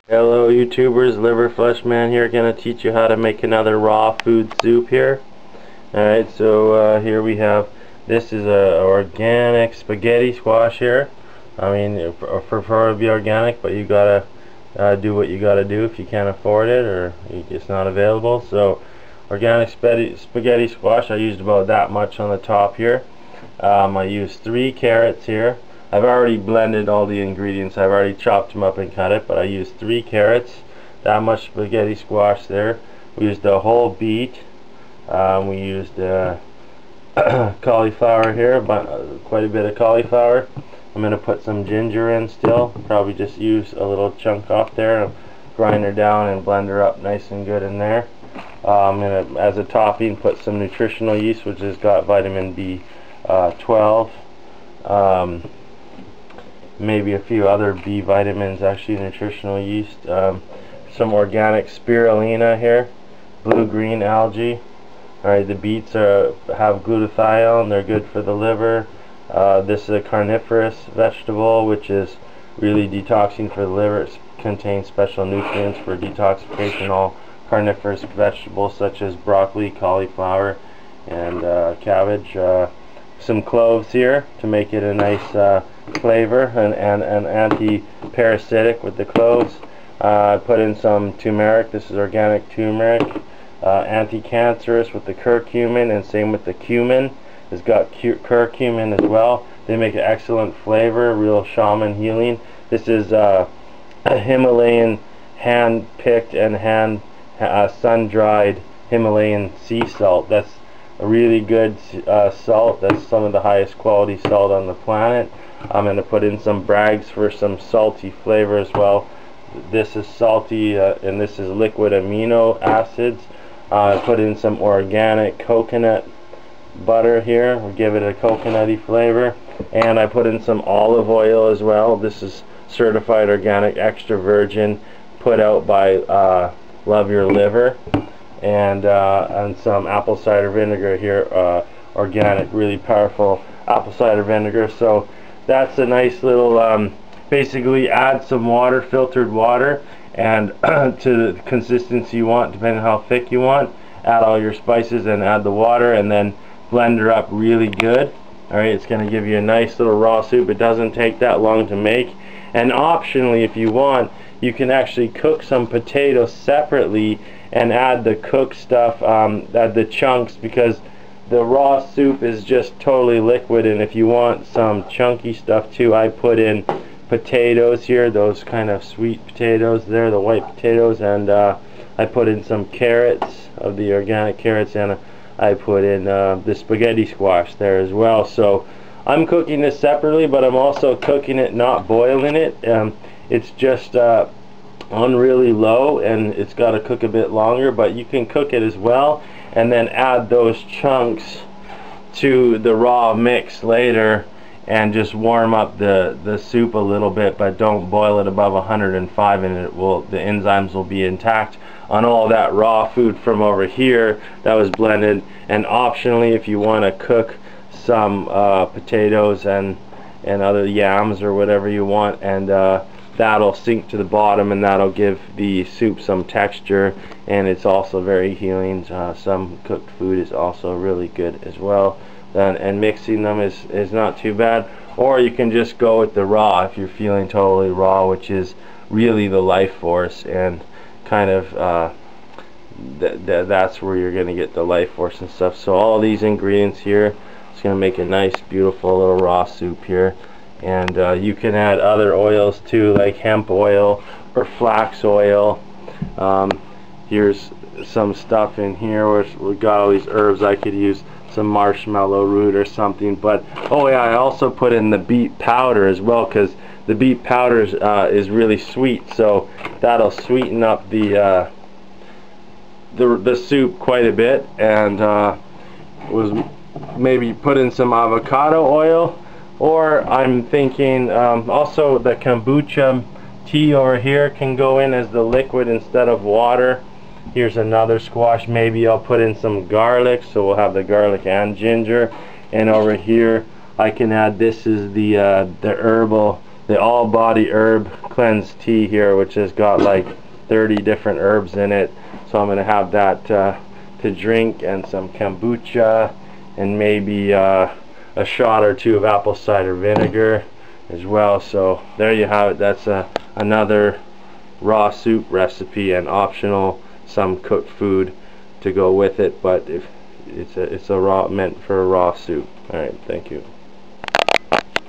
Hello YouTubers, Liver Flesh Man here, gonna teach you how to make another raw food soup here. Alright, so here we have, this is a organic spaghetti squash here. I mean, prefer to be organic, but you gotta do what you gotta do if you can't afford it or it's not available. So organic spaghetti squash, I used about that much on the top here. I used 3 carrots here. I've already blended all the ingredients. I've already chopped them up and cut it, but I used 3 carrots, that much spaghetti squash there. We used a whole beet. We used cauliflower here, but quite a bit of cauliflower. I'm going to put some ginger in still. Probably just use a little chunk off there and grind her down and blend her up nice and good in there. I'm going to, as a topping, put some nutritional yeast, which has got vitamin B12. Maybe a few other B vitamins, actually, nutritional yeast. Some organic spirulina here, blue-green algae. Alright, the beets have glutathione, they're good for the liver. This is a carnivorous vegetable, which is really detoxing for the liver. It contains special nutrients for detoxification. All carnivorous vegetables such as broccoli, cauliflower, and cabbage. Some cloves here to make it a nice flavor and anti-parasitic with the cloves. Put in some turmeric. This is organic turmeric. Anti-cancerous with the curcumin, and same with the cumin. It's got curcumin as well. They make an excellent flavor, real shaman healing. This is a Himalayan hand-picked and sun-dried Himalayan sea salt. That's a really good salt. That's some of the highest quality salt on the planet. I'm going to put in some Bragg's for some salty flavor as well. This is salty and this is liquid amino acids. Put in some organic coconut butter here. We'll give it a coconutty flavor. And I put in some olive oil as well. This is certified organic extra virgin, put out by Love Your Liver. And some apple cider vinegar here, organic, really powerful apple cider vinegar. So that's a nice little, basically add some water, filtered water, and to the consistency you want, depending on how thick you want. Add all your spices and add the water, and then blend her up really good. Alright, it's going to give you a nice little raw soup. It doesn't take that long to make. And optionally, if you want, you can actually cook some potatoes separately and add the cooked stuff, add the chunks, because the raw soup is just totally liquid. And if you want some chunky stuff too, I put in potatoes here, those kind of sweet potatoes there, the white potatoes, and I put in some carrots, of the organic carrots, and I put in the spaghetti squash there as well. So I'm cooking this separately, but I'm also cooking it, not boiling it. It's just on really low, and it's got to cook a bit longer, but you can cook it as well and then add those chunks to the raw mix later and just warm up the soup a little bit, but don't boil it above 105, and the enzymes will be intact on all that raw food from over here that was blended. And optionally, if you want to cook some potatoes and other yams or whatever you want, and that'll sink to the bottom, and that'll give the soup some texture, and it's also very healing. Some cooked food is also really good as well, and mixing them is not too bad. Or you can just go with the raw if you're feeling totally raw, which is really the life force, and kind of that's where you're going to get the life force and stuff. So all these ingredients here, it's going to make a nice beautiful little raw soup here. And you can add other oils too, like hemp oil or flax oil. Here's some stuff in here where we got all these herbs. I could use some marshmallow root or something, but oh yeah, I also put in the beet powder as well, because the beet powder is really sweet, so that'll sweeten up the soup quite a bit. And was maybe put in some avocado oil. Or I'm thinking also the kombucha tea over here can go in as the liquid instead of water. Here's another squash. Maybe I'll put in some garlic, so we'll have the garlic and ginger. And over here I can add, this is the the all body herb cleanse tea here, which has got like 30 different herbs in it. So I'm gonna have that to drink, and some kombucha, and maybe a shot or two of apple cider vinegar as well. So there you have it. That's another raw soup recipe, and optional some cooked food to go with it, but if it's a raw, meant for a raw soup. All right, thank you.